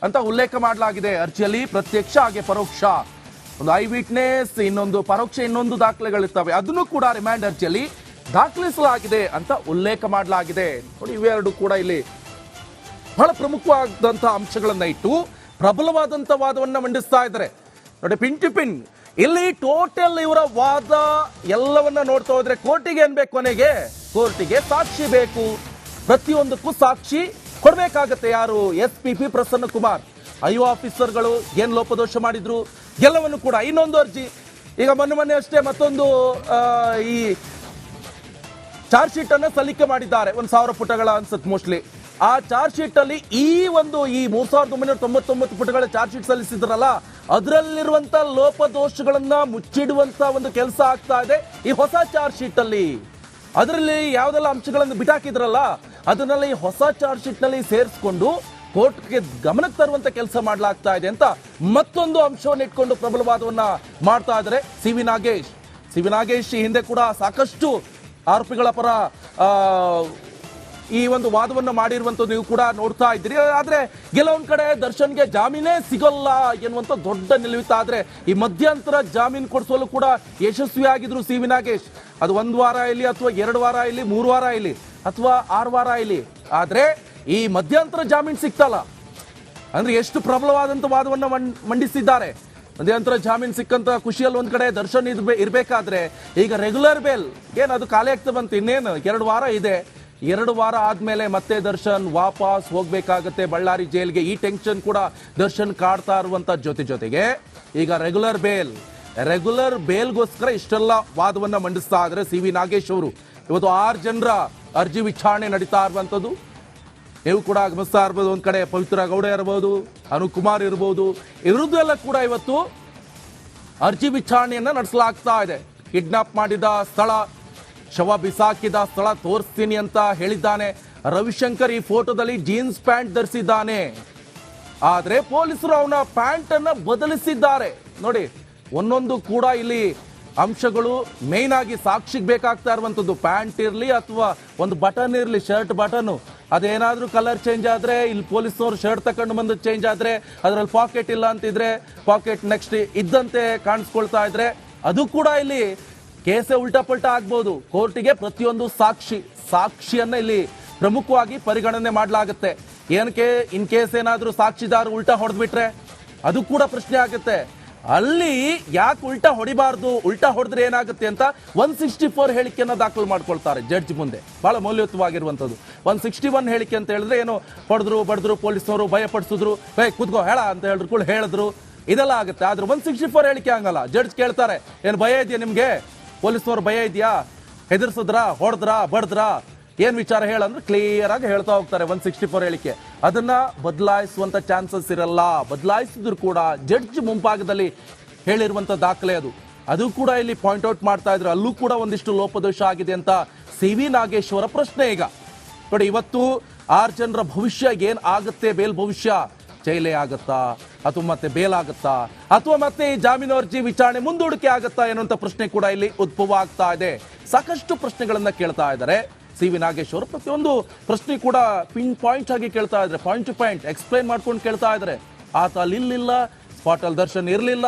ಅಂತ ಉಲ್ಲೇಖ ಮಾಡಲಾಗಿದೆ ಅರ್ಜಿಯಲ್ಲಿ. ಪ್ರತ್ಯಕ್ಷ ಹಾಗೆ ಪರೋಕ್ಷ, ಒಂದು ಐ ವಿಟ್ನೆಸ್, ಇನ್ನೊಂದು ಪರೋಕ್ಷ, ಇನ್ನೊಂದು ದಾಖಲೆಗಳಿರ್ತವೆ. ಅದನ್ನು ಕೂಡ ರಿಮಾಂಡ್ ಅರ್ಜಿಯಲ್ಲಿ ದಾಖಲಿಸಲಾಗಿದೆ ಅಂತ ಉಲ್ಲೇಖ ಮಾಡಲಾಗಿದೆ. ನೋಡಿ, ಇವೆರಡು ಕೂಡ ಇಲ್ಲಿ ಬಹಳ ಪ್ರಮುಖವಾದಂತಹ ಅಂಶಗಳನ್ನ ಇಟ್ಟು ಪ್ರಬಲವಾದಂತ ವಾದವನ್ನ ಮಂಡಿಸ್ತಾ ಇದ್ದಾರೆ. ನೋಡಿ, ಪಿನ್ ಟು ಪಿನ್ ಇಲ್ಲಿ ಟೋಟಲ್ ಇವರ ವಾದ ಎಲ್ಲವನ್ನ ನೋಡ್ತಾ ಹೋದ್ರೆ ಕೋರ್ಟಿಗೆ ಏನ್ ಬೇಕು? ಕೊನೆಗೆ ಕೋರ್ಟಿಗೆ ಸಾಕ್ಷಿ ಬೇಕು. ಪ್ರತಿಯೊಂದಕ್ಕೂ ಸಾಕ್ಷಿ ಕೊಡ್ಬೇಕಾಗತ್ತೆ. ಯಾರು? SPP ಪ್ರಸನ್ನ ಕುಮಾರ್. IO ಆಫೀಸರ್ಗಳು ಏನ್ ಲೋಪದೋಷ ಮಾಡಿದ್ರು ಎಲ್ಲವನ್ನು ಕೂಡ. ಇನ್ನೊಂದು ಅರ್ಜಿ ಈಗ ಮೊನ್ನೆ ಅಷ್ಟೇ ಮತ್ತೊಂದು ಈ ಚಾರ್ಜ್ ಶೀಟ್ ಅನ್ನ ಸಲ್ಲಿಕೆ ಮಾಡಿದ್ದಾರೆ. 1000 ಪುಟಗಳ ಅನ್ಸುತ್ತೆ ಮೋಸ್ಟ್ಲಿ. ಆ ಚಾರ್ಜ್ ಶೀಟ್ ಅಲ್ಲಿ ಈ 3999 ಪುಟಗಳ ಚಾರ್ಜ್ ಶೀಟ್ ಸಲ್ಲಿಸಿದ್ರಲ್ಲ, ಅದರಲ್ಲಿರುವಂತ ಲೋಪದೋಷಗಳನ್ನ ಮುಚ್ಚಿಡುವಂತ ಒಂದು ಕೆಲಸ ಆಗ್ತಾ ಇದೆ ಈ ಹೊಸ ಚಾರ್ಜ್ ಶೀಟ್ ಅಲ್ಲಿ. ಅದರಲ್ಲಿ ಯಾವ್ದೆಲ್ಲ ಅಂಶಗಳನ್ನು ಬಿಟ್ಟಾಕಿದ್ರಲ್ಲ, ಅದನ್ನೆಲ್ಲ ಈ ಹೊಸ ಚಾರ್ಜ್ ಶೀಟ್ ನಲ್ಲಿ ಸೇರಿಸ್ಕೊಂಡು ಕೋರ್ಟ್ಗೆ ಗಮನಕ್ಕೆ ತರುವಂತ ಕೆಲಸ ಮಾಡಲಾಗ್ತಾ ಇದೆ ಅಂತ ಮತ್ತೊಂದು ಅಂಶವನ್ನು ಇಟ್ಕೊಂಡು ಪ್ರಬಲವಾದವನ್ನ ಮಾಡ್ತಾ ಇದ್ದಾರೆ ಸಿ ವಿ ನಾಗೇಶ್. ಈ ಹಿಂದೆ ಕೂಡ ಸಾಕಷ್ಟು ಆರೋಪಿಗಳ ಪರ ಈ ಒಂದು ವಾದವನ್ನು ಮಾಡಿರುವಂತದ್ದು ನೀವು ಕೂಡ ನೋಡ್ತಾ ಇದ್ದೀರಿ. ಆದ್ರೆ ಕೆಲವೊಂದ್ ಕಡೆ ದರ್ಶನ್ಗೆ ಜಾಮೀನೇ ಸಿಗಲ್ಲ ಎನ್ನುವಂತ ದೊಡ್ಡ ನಿಲುವಿತ. ಆದ್ರೆ ಈ ಮಧ್ಯಂತರ ಜಾಮೀನು ಕೊಡಿಸಲು ಕೂಡ ಯಶಸ್ವಿಯಾಗಿದ್ರು ಸಿ ವಿ ನಾಗೇಶ್. ಅದು 1 ವಾರ ಇಲ್ಲಿ ಅಥವಾ 2 ವಾರ ಇಲ್ಲಿ, 3 ವಾರ ಇಲ್ಲಿ ಅಥವಾ 6 ವಾರ ಇಲ್ಲಿ. ಆದ್ರೆ ಈ ಮಧ್ಯಂತರ ಜಾಮೀನು ಸಿಕ್ತಲ್ಲ ಅಂದ್ರೆ ಎಷ್ಟು ಪ್ರಬಲವಾದಂತ ವಾದವನ್ನ ಮಂಡಿಸಿದ್ದಾರೆ. ಮಧ್ಯಂತರ ಜಾಮೀನು ಸಿಕ್ಕಂತ ಖುಷಿಯಲ್ಲಿ ಒಂದ್ ಕಡೆ ದರ್ಶನ್ ಇರ್ಬೇಕಾದ್ರೆ ಈಗ ರೆಗ್ಯುಲರ್ ಬೇಲ್ ಅದು ಖಾಲಿ ಆಗ್ತಾ ಬಂತು. ಇನ್ನೇನು 2 ವಾರ ಇದೆ. 2 ವಾರ ಆದ್ಮೇಲೆ ಮತ್ತೆ ದರ್ಶನ್ ವಾಪಸ್ ಹೋಗ್ಬೇಕಾಗತ್ತೆ ಬಳ್ಳಾರಿ ಜೈಲ್ಗೆ. ಈ ಟೆನ್ಷನ್ ಕೂಡ ದರ್ಶನ್ ಕಾಡ್ತಾ ಇರುವಂತ ಜೊತೆಗೆ ಈಗ ರೆಗ್ಯುಲರ್ ಬೇಲ್ಗೋಸ್ಕರ ಇಷ್ಟೆಲ್ಲ ವಾದವನ್ನ ಮಂಡಿಸ್ತಾ ಇದ್ದಾರೆ ಸಿ ವಿ ನಾಗೇಶ್ ಅವರು. ಇವತ್ತು 6 ಜನರ ಅರ್ಜಿ ವಿಚಾರಣೆ ನಡೀತಾ ಇರುವಂತದ್ದು ನೀವು ಕೂಡ ಗಮನಿಸ್ತಾ ಇರ್ಬೋದು. ಒಂದ್ ಕಡೆ ಪವಿತ್ರ ಗೌಡ ಇರಬಹುದು, ಅನುಕುಮಾರ್ ಇರಬಹುದು, ಇವರದ್ದೆಲ್ಲ ಕೂಡ ಇವತ್ತು ಅರ್ಜಿ ವಿಚಾರಣೆಯನ್ನ ನಡೆಸಲಾಗ್ತಾ ಇದೆ. ಕಿಡ್ನಾಪ್ ಮಾಡಿದ ಸ್ಥಳ, ಶವ ಬಿಸಾಕಿದ ಸ್ಥಳ ತೋರಿಸ್ತೀನಿ ಅಂತ ಹೇಳಿದ್ದಾನೆ ರವಿಶಂಕರ್. ಈ ಫೋಟೋದಲ್ಲಿ ಜೀನ್ಸ್ ಪ್ಯಾಂಟ್ ಧರಿಸಿದ್ದಾನೆ. ಆದ್ರೆ ಪೊಲೀಸರು ಅವನ ಪ್ಯಾಂಟ್ ಅನ್ನ ಬದಲಿಸಿದ್ದಾರೆ. ನೋಡಿ, ಒಂದೊಂದು ಕೂಡ ಇಲ್ಲಿ ಅಂಶಗಳು ಮೇನ್ ಆಗಿ ಸಾಕ್ಷಿಗೆ ಬೇಕಾಗ್ತಾ ಇರುವಂತದ್ದು. ಪ್ಯಾಂಟ್ ಇರ್ಲಿ ಅಥವಾ ಒಂದು ಬಟನ್ ಇರ್ಲಿ, ಶರ್ಟ್ ಬಟನ್, ಅದೇನಾದ್ರೂ ಕಲರ್ ಚೇಂಜ್ ಆದ್ರೆ, ಇಲ್ಲಿ ಪೊಲೀಸ್ನವರು ಶರ್ಟ್ ತಕೊಂಡು ಬಂದು ಚೇಂಜ್ ಆದ್ರೆ, ಅದರಲ್ಲಿ ಪಾಕೆಟ್ ಇಲ್ಲ ಅಂತಿದ್ರೆ ಪಾಕೆಟ್ ನೆಕ್ಸ್ಟ್ ಇದ್ದಂತೆ ಕಾಣಿಸ್ಕೊಳ್ತಾ ಇದ್ರೆ, ಅದು ಕೂಡ ಇಲ್ಲಿ ಕೇಸೆ ಉಲ್ಟಾ ಪಲ್ಟಾ ಆಗ್ಬಹುದು. ಕೋರ್ಟಿಗೆ ಪ್ರತಿಯೊಂದು ಸಾಕ್ಷಿಯನ್ನ ಇಲ್ಲಿ ಪ್ರಮುಖವಾಗಿ ಪರಿಗಣನೆ ಮಾಡಲಾಗುತ್ತೆ. ಏನಕ್ಕೆ? ಇನ್ ಕೇಸ್ ಏನಾದ್ರೂ ಸಾಕ್ಷಿದಾರ ಉಲ್ಟಾ ಹೊಡೆದ್ಬಿಟ್ರೆ ಅದು ಕೂಡ ಪ್ರಶ್ನೆ ಆಗುತ್ತೆ. ಅಲ್ಲಿ ಯಾಕೆ ಉಲ್ಟಾ ಹೊಡಿಬಾರ್ದು, ಉಲ್ಟಾ ಹೊಡೆದ್ರೆ ಏನಾಗುತ್ತೆ ಅಂತ 164 ಹೇಳಿಕೆಯನ್ನ ದಾಖಲು ಮಾಡ್ಕೊಳ್ತಾರೆ ಜಡ್ಜ್ ಮುಂದೆ. ಬಹಳ ಮೌಲ್ಯಯುತವಾಗಿರುವಂತದ್ದು 161 ಹೇಳಿಕೆ ಅಂತ ಹೇಳಿದ್ರೆ ಏನು, ಹೊಡೆದ್ರು ಬಡಿದ್ರು, ಪೊಲೀಸ್ನವರು ಭಯಪಡಿಸಿದ್ರು, ಕೂತ್ಕೋ ಹೇಳ ಅಂತ ಹೇಳಿದ್ರು, ಇದೆಲ್ಲ ಆಗುತ್ತೆ. ಆದ್ರೆ 164 ಹೇಳಿಕೆ ಹಂಗಲ್ಲ. ಜಡ್ಜ್ ಕೇಳ್ತಾರೆ, ಏನು ಭಯ ಇದೆಯಾ ನಿಮ್ಗೆ? ಪೊಲೀಸ್ನವ್ರು ಭಯ ಇದೆಯಾ? ಹೆದರ್ಸಿದ್ರಾ, ಹೊಡೆದ್ರಾ, ಬಡದ್ರಾ, ಏನ್ ವಿಚಾರ ಹೇಳಂದ್ರೆ ಕ್ಲಿಯರ್ ಆಗಿ ಹೇಳ್ತಾ ಹೋಗ್ತಾರೆ 164 ಹೇಳಿಕೆ. ಅದನ್ನ ಬದಲಾಯಿಸುವಂತ ಚಾನ್ಸಸ್ ಇರಲ್ಲ. ಬದಲಾಯಿಸಿದ್ರು ಕೂಡ ಜಡ್ಜ್ ಮುಂಭಾಗದಲ್ಲಿ ಹೇಳಿರುವಂತ ದಾಖಲೆ ಅದು ಕೂಡ ಇಲ್ಲಿ ಪಾಯಿಂಟ್ ಔಟ್ ಮಾಡ್ತಾ ಇದ್ರು. ಅಲ್ಲೂ ಕೂಡ ಒಂದಿಷ್ಟು ಲೋಪದೋಷ ಆಗಿದೆ ಅಂತ ಸಿ ವಿ ನಾಗೇಶ್ ಅವರ ಪ್ರಶ್ನೆ. ಈಗ ನೋಡಿ, ಇವತ್ತು 6 ಜನರ ಭವಿಷ್ಯ ಏನ್ ಆಗುತ್ತೆ? ಬೇಲ್ ಭವಿಷ್ಯ ಜೈಲೇ ಆಗತ್ತಾ ಅಥವಾ ಮತ್ತೆ ಬೇಲ್ ಆಗತ್ತಾ ಅಥವಾ ಮತ್ತೆ ಈ ಜಾಮೀನು ಅರ್ಜಿ ವಿಚಾರಣೆ ಮುಂದೂಡಿಕೆ ಆಗತ್ತಾ ಎನ್ನುವಂತ ಪ್ರಶ್ನೆ ಕೂಡ ಇಲ್ಲಿ ಉದ್ಭವ ಆಗ್ತಾ ಇದೆ. ಸಾಕಷ್ಟು ಪ್ರಶ್ನೆಗಳನ್ನ ಕೇಳ್ತಾ ಇದ್ದಾರೆ ಸಿ ವಿ ನಾಗೇಶ್ ಅವರು. ಪ್ರತಿಯೊಂದು ಪ್ರಶ್ನೆ ಕೂಡ ಪಿನ್ ಪಾಯಿಂಟ್ ಆಗಿ ಕೇಳ್ತಾ ಇದ್ದಾರೆ, ಪಾಯಿಂಟ್ ಟು ಪಾಯಿಂಟ್ ಎಕ್ಸ್ಪ್ಲೈನ್ ಮಾಡ್ಕೊಂಡು ಕೇಳ್ತಾ ಇದ್ದಾರೆ. ಆತ ಅಲ್ಲಿ ಇಲ್ಲಿಲ್ಲ, ಸ್ಪಾಟ್ ಅಲ್ಲಿ ದರ್ಶನ್ ಇರಲಿಲ್ಲ,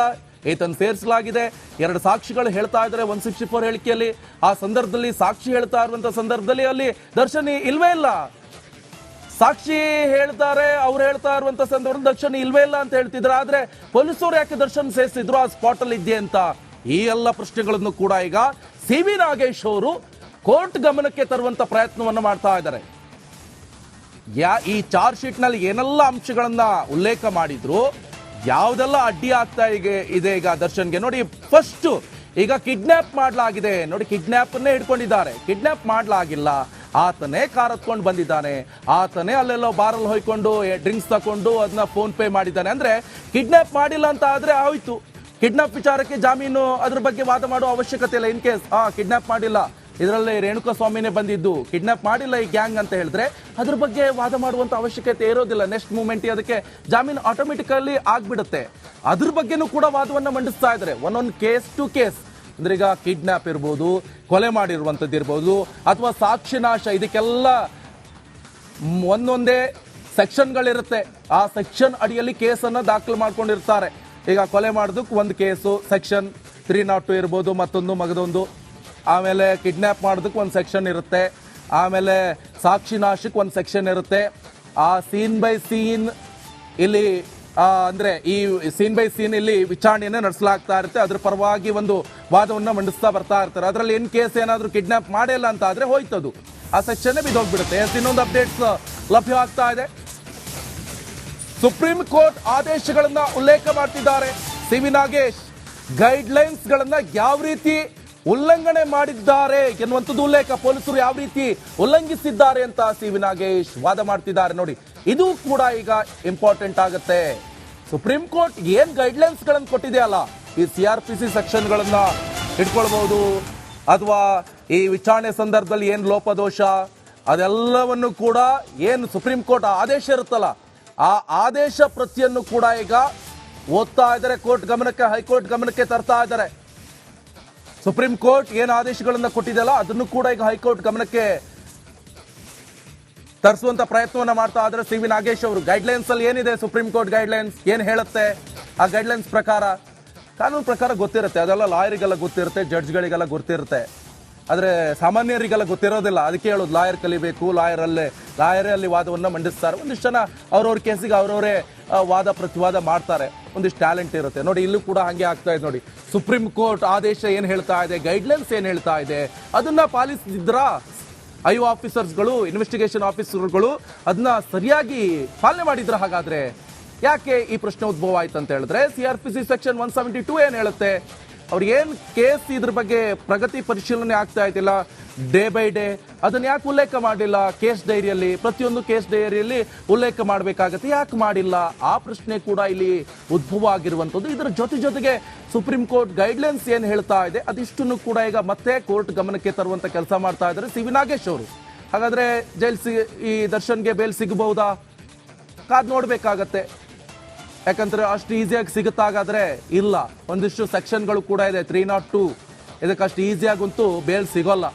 ಈತನ್ ಸೇರಿಸಲಾಗಿದೆ. 2 ಸಾಕ್ಷಿಗಳು ಹೇಳ್ತಾ ಇದ್ದಾರೆ 164 ಹೇಳಿಕೆಯಲ್ಲಿ. ಆ ಸಂದರ್ಭದಲ್ಲಿ ಸಾಕ್ಷಿ ಹೇಳ್ತಾ ಇರುವಂತ ಸಂದರ್ಭದಲ್ಲಿ ಅಲ್ಲಿ ದರ್ಶನ್ ಇಲ್ವೇ ಇಲ್ಲ. ಸಾಕ್ಷಿ ಹೇಳ್ತಾರೆ, ಅವ್ರು ಹೇಳ್ತಾ ಇರುವಂತ ಸಂದರ್ಭದಲ್ಲಿ ದರ್ಶನ್ ಇಲ್ವೇ ಇಲ್ಲ ಅಂತ ಹೇಳ್ತಿದ್ರು. ಆದ್ರೆ ಪೊಲೀಸರು ಯಾಕೆ ದರ್ಶನ್ ಸೇರಿಸಿದ್ರು ಆ ಸ್ಪಾಟ್ ಅಲ್ಲಿ ಇದೆಯಾ ಅಂತ ಈ ಎಲ್ಲ ಪ್ರಶ್ನೆಗಳನ್ನು ಕೂಡ ಈಗ ಸಿ ವಿ ನಾಗೇಶ್ ಅವರು ಕೋರ್ಟ್ ಗಮನಕ್ಕೆ ತರುವಂತ ಪ್ರಯತ್ನವನ್ನ ಮಾಡ್ತಾ ಇದ್ದಾರೆ. ಈ ಚಾರ್ಜ್ ಶೀಟ್ ನಲ್ಲಿ ಏನೆಲ್ಲ ಅಂಶಗಳನ್ನ ಉಲ್ಲೇಖ ಮಾಡಿದ್ರು, ಯಾವ್ದೆಲ್ಲ ಅಡ್ಡಿ ಆಗ್ತಾ ಇದೆ ಈಗ ದರ್ಶನ್ಗೆ. ನೋಡಿ, ಫಸ್ಟ್ ಈಗ ಕಿಡ್ನಾಪ್ ಮಾಡಲಾಗಿದೆ. ನೋಡಿ, ಕಿಡ್ನಾಪ್ ಅನ್ನೇ ಹಿಡ್ಕೊಂಡಿದ್ದಾರೆ. ಕಿಡ್ನಾಪ್ ಮಾಡಲಾಗಿಲ್ಲ, ಆತನೇ ಕಾರ್ ಹತ್ಕೊಂಡು ಬಂದಿದ್ದಾನೆ, ಆತನೇ ಅಲ್ಲೆಲ್ಲೋ ಬಾರಲ್ಲಿ ಹೊಯ್ಕೊಂಡು ಡ್ರಿಂಕ್ಸ್ ತಕೊಂಡು ಅದನ್ನ ಫೋನ್ ಪೇ ಮಾಡಿದ್ದಾನೆ. ಅಂದ್ರೆ ಕಿಡ್ನಾಪ್ ಮಾಡಿಲ್ಲ ಅಂತ ಆದ್ರೆ ಆಯ್ತು. ಕಿಡ್ನಾಪ್ ವಿಚಾರಕ್ಕೆ ಜಾಮೀನು ಅದ್ರ ಬಗ್ಗೆ ವಾದ ಮಾಡುವ ಅವಶ್ಯಕತೆ ಇಲ್ಲ. ಇನ್ ಕೇಸ್ ಕಿಡ್ನಾಪ್ ಮಾಡಿಲ್ಲ, ಇದರಲ್ಲಿ ರೇಣುಕಾ ಸ್ವಾಮಿನೇ ಬಂದಿದ್ದು, ಕಿಡ್ನಾಪ್ ಮಾಡಿಲ್ಲ ಈ ಗ್ಯಾಂಗ್ ಅಂತ ಹೇಳಿದ್ರೆ ಅದ್ರ ಬಗ್ಗೆ ವಾದ ಮಾಡುವಂತ ಅವಶ್ಯಕತೆ ಇರೋದಿಲ್ಲ. ನೆಕ್ಸ್ಟ್ ಮೂಮೆಂಟ್ ಅದಕ್ಕೆ ಜಾಮೀನು ಆಟೋಮೆಟಿಕಲಿ ಆಗ್ಬಿಡುತ್ತೆ. ಅದ್ರ ಬಗ್ಗೆನೂ ಕೂಡ ವಾದವನ್ನ ಮಂಡಿಸ್ತಾ ಇದ್ದಾರೆ. ಒಂದೊಂದು ಕೇಸ್ ಟು ಕೇಸ್ ಅಂದ್ರೆ ಈಗ ಕಿಡ್ನಾಪ್ ಇರ್ಬೋದು, ಕೊಲೆ ಮಾಡಿರುವಂತದ್ದು ಇರ್ಬೋದು, ಅಥವಾ ಸಾಕ್ಷಿ ನಾಶ, ಇದಕ್ಕೆಲ್ಲ ಒಂದೊಂದೇ ಸೆಕ್ಷನ್ಗಳಿರುತ್ತೆ. ಆ ಸೆಕ್ಷನ್ ಅಡಿಯಲ್ಲಿ ಕೇಸನ್ನು ದಾಖಲು ಮಾಡ್ಕೊಂಡಿರ್ತಾರೆ. ಈಗ ಕೊಲೆ ಮಾಡೋದಕ್ಕೆ ಒಂದು ಕೇಸು ಸೆಕ್ಷನ್ 302 ಇರ್ಬೋದು, ಮಗದೊಂದು. ಆಮೇಲೆ ಕಿಡ್ನ್ಯಾಪ್ ಮಾಡೋದಕ್ಕೆ ಒಂದು ಸೆಕ್ಷನ್ ಇರುತ್ತೆ. ಆಮೇಲೆ ಸಾಕ್ಷಿ ನಾಶಕ್ಕೆ ಒಂದು ಸೆಕ್ಷನ್ ಇರುತ್ತೆ. ಆ ಸೀನ್ ಬೈ ಸೀನ್ ಇಲ್ಲಿ ಅಂದ್ರೆ ಈ ಸೀನ್ ಬೈ ಸೀನ್ ಇಲ್ಲಿ ವಿಚಾರಣೆಯನ್ನ ನಡೆಸಲಾಗ್ತಾ ಇರುತ್ತೆ. ಅದ್ರ ಪರವಾಗಿ ಒಂದು ವಾದವನ್ನ ಮಂಡಿಸ್ತಾ ಬರ್ತಾ ಇರ್ತಾರೆ. ಅದರಲ್ಲಿ ಏನ್ ಕೇಸ್ ಏನಾದ್ರು ಕಿಡ್ನಾಪ್ ಮಾಡಿಲ್ಲ ಅಂತ ಆದ್ರೆ ಹೋಯ್ತದು, ಆ ಸೆಕ್ಷನ್ ಬಿದ್ದೋಗ್ಬಿಡುತ್ತೆ. ಇನ್ನೊಂದು ಅಪ್ಡೇಟ್ಸ್ ಲಭ್ಯವಾಗ್ತಾ ಇದೆ. ಸುಪ್ರೀಂ ಕೋರ್ಟ್ ಆದೇಶಗಳನ್ನ ಉಲ್ಲೇಖ ಮಾಡ್ತಿದ್ದಾರೆ ಸಿ.ವಿ. ನಾಗೇಶ್. ಗೈಡ್ ಲೈನ್ಸ್ ಗಳನ್ನ ಯಾವ ರೀತಿ ಉಲ್ಲಂಘನೆ ಮಾಡಿದ್ದಾರೆ ಎನ್ನುವಂಥದ್ದು ಉಲ್ಲೇಖ. ಪೊಲೀಸರು ಯಾವ ರೀತಿ ಉಲ್ಲಂಘಿಸಿದ್ದಾರೆ ಅಂತ ಸಿ.ವಿ. ನಾಗೇಶ್ ವಾದ ಮಾಡ್ತಿದ್ದಾರೆ. ನೋಡಿ, ಇದು ಕೂಡ ಈಗ ಇಂಪಾರ್ಟೆಂಟ್ ಆಗುತ್ತೆ. ಸುಪ್ರೀಂ ಕೋರ್ಟ್ ಏನ್ ಗೈಡ್ ಲೈನ್ಸ್ ಗಳನ್ನು ಕೊಟ್ಟಿದೆಯಲ್ಲ, ಈ CRPC ಸೆಕ್ಷನ್ ಗಳನ್ನ ಇಟ್ಕೊಳ್ಬಹುದು, ಅಥವಾ ಈ ವಿಚಾರಣೆ ಸಂದರ್ಭದಲ್ಲಿ ಏನ್ ಲೋಪದೋಷ, ಅದೆಲ್ಲವನ್ನು ಕೂಡ ಏನು ಸುಪ್ರೀಂ ಕೋರ್ಟ್ ಆದೇಶ ಇರುತ್ತಲ್ಲ, ಆ ಆದೇಶ ಪ್ರತಿಯನ್ನು ಕೂಡ ಈಗ ಓದ್ತಾ ಇದ್ದಾರೆ. ಕೋರ್ಟ್ ಗಮನಕ್ಕೆ, ಹೈಕೋರ್ಟ್ ಗಮನಕ್ಕೆ ತರ್ತಾ ಇದ್ದಾರೆ. ಸುಪ್ರೀಂ ಕೋರ್ಟ್ ಏನು ಆದೇಶಗಳನ್ನ ಕೊಟ್ಟಿದೆಯಲ್ಲ ಅದನ್ನು ಕೂಡ ಈಗ ಹೈಕೋರ್ಟ್ ಗಮನಕ್ಕೆ ತರಿಸುವಂತ ಪ್ರಯತ್ನವನ್ನ ಮಾಡ್ತಾ ಇದ್ದಾರೆ ಸಿ.ವಿ. ನಾಗೇಶ್ ಅವರು. ಗೈಡ್ಲೈನ್ಸ್ ಅಲ್ಲಿ ಏನಿದೆ, ಸುಪ್ರೀಂ ಕೋರ್ಟ್ ಗೈಡ್ಲೈನ್ಸ್ ಏನ್ ಹೇಳುತ್ತೆ, ಆ ಗೈಡ್ಲೈನ್ಸ್ ಪ್ರಕಾರ, ಕಾನೂನು ಪ್ರಕಾರ ಗೊತ್ತಿರುತ್ತೆ. ಅದೆಲ್ಲ ಲಾಯರಿಗೆಲ್ಲ ಗೊತ್ತಿರುತ್ತೆ, ಜಡ್ಜ್ಗಳಿಗೆಲ್ಲ ಗೊತ್ತಿರುತ್ತೆ. ಆದ್ರೆ ಸಾಮಾನ್ಯರಿಗೆಲ್ಲ ಗೊತ್ತಿರೋದಿಲ್ಲ. ಅದಕ್ಕೆ ಹೇಳೋದು ಲಾಯರ್ ಕಲಿಬೇಕು, ಲಾಯರೇ ಅಲ್ಲಿ ವಾದವನ್ನ ಮಂಡಿಸ್ತಾರೆ. ಒಂದಿಷ್ಟು ಜನ ಅವ್ರವ್ರ ಕೇಸಿಗೆ ಅವರವರೇ ವಾದ ಪ್ರತಿವಾದ ಮಾಡ್ತಾರೆ. ಒಂದಿಷ್ಟು ಟ್ಯಾಲೆಂಟ್ ಇರುತ್ತೆ. ನೋಡಿ, ಇಲ್ಲೂ ಕೂಡ ಹಂಗೆ ಆಗ್ತಾ ಇದೆ. ನೋಡಿ, ಸುಪ್ರೀಂ ಕೋರ್ಟ್ ಆದೇಶ ಏನ್ ಹೇಳ್ತಾ ಇದೆ, ಗೈಡ್ಲೈನ್ಸ್ ಏನ್ ಹೇಳ್ತಾ ಇದೆ, ಅದನ್ನ ಪಾಲಿಸಿದ್ರ ಆಫೀಸರ್ಸ್ಗಳು, ಇನ್ವೆಸ್ಟಿಗೇಷನ್ ಆಫೀಸರ್ಗಳು ಅದನ್ನ ಸರಿಯಾಗಿ ಪಾಲನೆ ಮಾಡಿದ್ರ? ಹಾಗಾದ್ರೆ ಯಾಕೆ ಈ ಪ್ರಶ್ನೆ ಉದ್ಭವ ಆಯ್ತು ಅಂತ ಹೇಳಿದ್ರೆ, CRPC ಸೆಕ್ಷನ್ 172 ಏನ್ ಹೇಳುತ್ತೆ, ಅವ್ರಿಗೇನ್ ಕೇಸ್ ಇದ್ರ ಬಗ್ಗೆ ಪ್ರಗತಿ ಪರಿಶೀಲನೆ ಆಗ್ತಾ ಇದ್ದಿಲ್ಲ ಡೇ ಬೈ ಡೇ, ಅದನ್ನ ಯಾಕೆ ಉಲ್ಲೇಖ ಮಾಡಿಲ್ಲ ಕೇಸ್ ಡೈರಿಯಲ್ಲಿ? ಪ್ರತಿಯೊಂದು ಕೇಸ್ ಡೈರಿಯಲ್ಲಿ ಉಲ್ಲೇಖ ಮಾಡಬೇಕಾಗತ್ತೆ, ಯಾಕೆ ಮಾಡಿಲ್ಲ? ಆ ಪ್ರಶ್ನೆ ಕೂಡ ಇಲ್ಲಿ ಉದ್ಭವ ಆಗಿರುವಂತದ್ದು. ಇದರ ಜೊತೆಗೆ ಸುಪ್ರೀಂ ಕೋರ್ಟ್ ಗೈಡ್ಲೈನ್ಸ್ ಏನ್ ಹೇಳ್ತಾ ಇದೆ ಅದಿಷ್ಟನ್ನು ಕೂಡ ಈಗ ಮತ್ತೆ ಕೋರ್ಟ್ ಗಮನಕ್ಕೆ ತರುವಂತ ಕೆಲಸ ಮಾಡ್ತಾ ಇದ್ದಾರೆ ಸಿ.ವಿ. ನಾಗೇಶ್ ಅವರು. ಹಾಗಾದ್ರೆ ಈ ದರ್ಶನ್ಗೆ ಬೇಲ್ ಸಿಗಬಹುದಾ? ಕಾದ್ ನೋಡ್ಬೇಕಾಗತ್ತೆ. ಯಾಕಂದ್ರೆ ಅಷ್ಟು ಈಸಿಯಾಗಿ ಸಿಗುತ್ತಾಗಾದ್ರೆ ಇಲ್ಲ. ಒಂದಿಷ್ಟು ಸೆಕ್ಷನ್ಗಳು ಕೂಡ ಇದೆ 302, ಇದಕ್ಕೆ ಅಷ್ಟು ಈಸಿಯಾಗಂತೂ ಬೇಲ್ ಸಿಗೋಲ್ಲ.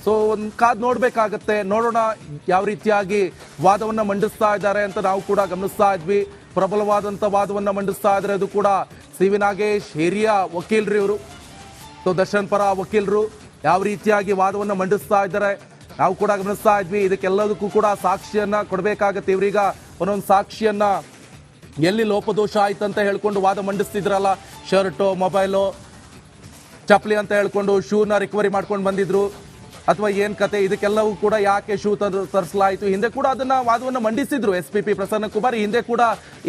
ಸೊ ಒಂದು ಕಾದ್ ನೋಡ್ಬೇಕಾಗತ್ತೆ. ನೋಡೋಣ ಯಾವ ರೀತಿಯಾಗಿ ವಾದವನ್ನ ಮಂಡಿಸ್ತಾ ಇದ್ದಾರೆ ಅಂತ ನಾವು ಕೂಡ ಗಮನಿಸ್ತಾ ಇದ್ವಿ. ಪ್ರಬಲವಾದಂತ ವಾದವನ್ನ ಮಂಡಿಸ್ತಾ ಇದ್ರೆ ಅದು ಕೂಡ ಸಿ.ವಿ. ನಾಗೇಶ್, ಹಿರಿಯ ವಕೀಲರು ಇವರು. ಸೊ ದರ್ಶನ್ ಪರ ವಕೀಲರು ಯಾವ ರೀತಿಯಾಗಿ ವಾದವನ್ನ ಮಂಡಿಸ್ತಾ ಇದ್ದಾರೆ ನಾವು ಕೂಡ ಗಮನಿಸ್ತಾ ಇದ್ವಿ. ಇದಕ್ಕೆಲ್ಲದಕ್ಕೂ ಕೂಡ ಸಾಕ್ಷಿಯನ್ನ ಕೊಡಬೇಕಾಗತ್ತೆ. ಇವ್ರೀಗ ಒಂದೊಂದು ಸಾಕ್ಷಿಯನ್ನ ಎಲ್ಲಿ ಲೋಪದೋಷ ಆಯ್ತು ಅಂತ ಹೇಳ್ಕೊಂಡು ವಾದ ಮಂಡಿಸ್ತಿದ್ರಲ್ಲ, ಶರ್ಟು, ಮೊಬೈಲು, ಚಪ್ಪಲಿ ಅಂತ ಹೇಳ್ಕೊಂಡು ಶೂನ ರಿಕವರಿ ಮಾಡ್ಕೊಂಡು ಬಂದಿದ್ರು, ಅಥವಾ ಏನ್ ಕತೆ, ಇದಕ್ಕೆಲ್ಲವೂ ಕೂಡ ಯಾಕೆ ಶೂ ತರಿಸಲಾಯಿತು, ಹಿಂದೆ ಕೂಡ ಅದನ್ನ ವಾದವನ್ನ ಮಂಡಿಸಿದ್ರು SPP ಪ್ರಸನ್ನ ಕುಮಾರ್. ಹಿಂದೆ ಕೂಡ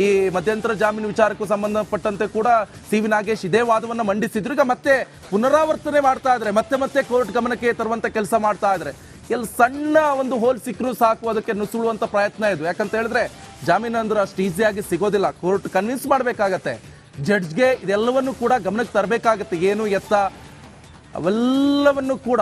ಈ ಮಧ್ಯಂತರ ಜಾಮೀನು ವಿಚಾರಕ್ಕೂ ಸಂಬಂಧಪಟ್ಟಂತೆ ಕೂಡ ಸಿ.ವಿ. ನಾಗೇಶ್ ಇದೇ ವಾದವನ್ನ ಮಂಡಿಸಿದ್ರು. ಈಗ ಮತ್ತೆ ಪುನರಾವರ್ತನೆ ಮಾಡ್ತಾ ಇದ್ರೆ, ಮತ್ತೆ ಕೋರ್ಟ್ ಗಮನಕ್ಕೆ ತರುವಂತ ಕೆಲಸ ಮಾಡ್ತಾ ಇದ್ರೆ, ಎಲ್ಲಿ ಸಣ್ಣ ಒಂದು ಹೋಲ್ ಸಿಕ್ಕರೂ ಸಾಕು ಅದಕ್ಕೆ ನುಸುಳುವಂತ ಪ್ರಯತ್ನ ಇದು. ಯಾಕಂತ ಹೇಳಿದ್ರೆ ಜಾಮೀನು ಅಂದ್ರೆ ಅಷ್ಟು ಈಸಿಯಾಗಿ ಸಿಗೋದಿಲ್ಲ. ಕೋರ್ಟ್ ಕನ್ವಿನ್ಸ್ ಮಾಡಬೇಕಾಗತ್ತೆ, ಜಡ್ಜ್ಗೆ ಇದೆಲ್ಲವನ್ನು ಕೂಡ ಗಮನಕ್ಕೆ ತರಬೇಕಾಗತ್ತೆ, ಏನು ಎತ್ತ ಅವೆಲ್ಲವನ್ನು ಕೂಡ.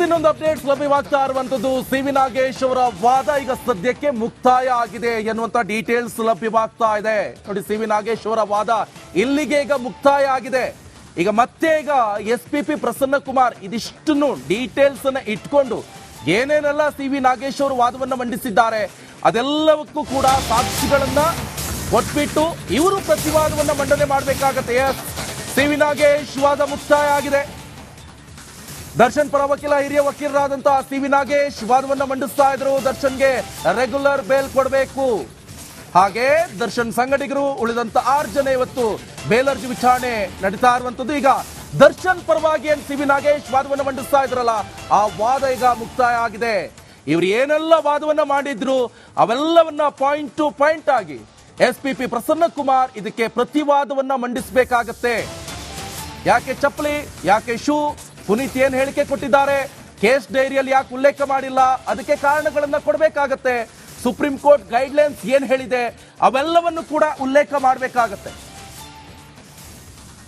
ಇನ್ನೊಂದು ಅಪ್ಡೇಟ್ಸ್ ಲಭ್ಯವಾಗ್ತಾ ಇರುವಂತದ್ದು, ಸಿ.ವಿ. ನಾಗೇಶ್ ಅವರ ವಾದ ಈಗ ಸದ್ಯಕ್ಕೆ ಮುಕ್ತಾಯ ಆಗಿದೆ ಎನ್ನುವಂತ ಡೀಟೇಲ್ಸ್ ಲಭ್ಯವಾಗ್ತಾ ಇದೆ. ನೋಡಿ, ಸಿ.ವಿ. ನಾಗೇಶ್ ಅವರ ವಾದ ಇಲ್ಲಿಗೆ ಈಗ ಮುಕ್ತಾಯ ಆಗಿದೆ. ಈಗ SPP ಪ್ರಸನ್ನ ಕುಮಾರ್ ಇದಿಷ್ಟನ್ನು ಡೀಟೇಲ್ಸ್ ಅನ್ನ ಇಟ್ಕೊಂಡು ಏನೇನೆಲ್ಲ ಸಿ.ವಿ. ನಾಗೇಶ್ ಅವರು ವಾದವನ್ನ ಮಂಡಿಸಿದ್ದಾರೆ ಅದೆಲ್ಲವಕ್ಕೂ ಕೂಡ ಸಾಕ್ಷಿಗಳನ್ನ ಕೊಟ್ಬಿಟ್ಟು ಇವರು ಪ್ರತಿವಾದವನ್ನ ಮಂಡನೆ ಮಾಡಬೇಕಾಗತ್ತೆ. ಸಿ.ವಿ. ನಾಗೇಶ್ ವಾದ ಮುಕ್ತಾಯ ಆಗಿದೆ. ದರ್ಶನ್ ಪರ ವಕೀಲ, ಹಿರಿಯ ವಕೀಲರಾದಂತಹ ಸಿ.ವಿ. ನಾಗೇಶ್ ವಾದವನ್ನ ಮಂಡಿಸ್ತಾ ಇದ್ರು. ದರ್ಶನ್ಗೆ ರೆಗ್ಯುಲರ್ ಬೇಲ್ ಕೊಡಬೇಕು, ಹಾಗೆ ದರ್ಶನ್ ಸಂಗಡಿಗರು ಉಳಿದಂತ 6 ಜನ ಇವತ್ತು ಬೇಲರ್ಜಿ ವಿಚಾರಣೆ ನಡೀತಾ ಇರುವಂತದ್ದು. ಈಗ ದರ್ಶನ್ ಪರವಾಗಿ ಏನ್ ಸಿ.ವಿ. ನಾಗೇಶ್ ವಾದವನ್ನ ಮಂಡಿಸ್ತಾ ಇದ್ರಲ್ಲ, ಆ ವಾದ ಈಗ ಮುಕ್ತಾಯ ಆಗಿದೆ. ಇವರು ಏನೆಲ್ಲ ವಾದವನ್ನ ಮಾಡಿದ್ರು ಅವೆಲ್ಲವನ್ನ ಪಾಯಿಂಟ್ ಟು ಪಾಯಿಂಟ್ ಆಗಿ SPP ಪ್ರಸನ್ನ ಕುಮಾರ್ ಇದಕ್ಕೆ ಪ್ರತಿವಾದವನ್ನ ಮಂಡಿಸಬೇಕಾಗತ್ತೆ. ಯಾಕೆ ಚಪ್ಪಲಿ, ಯಾಕೆ ಶೂ, ಪುನೀತ್ ಏನ್ ಹೇಳಿಕೆ ಕೊಟ್ಟಿದ್ದಾರೆ, ಕೇಸ್ ಡೈರಿಯಲ್ಲಿ ಯಾಕೆ ಉಲ್ಲೇಖ ಮಾಡಿಲ್ಲ, ಅದಕ್ಕೆ ಕಾರಣಗಳನ್ನ ಕೊಡಬೇಕಾಗತ್ತೆ. ಸುಪ್ರೀಂ ಕೋರ್ಟ್ ಗೈಡ್ಲೈನ್ಸ್ ಏನ್ ಹೇಳಿದೆ ಅವೆಲ್ಲವನ್ನು ಕೂಡ ಉಲ್ಲೇಖ ಮಾಡಬೇಕಾಗತ್ತೆ.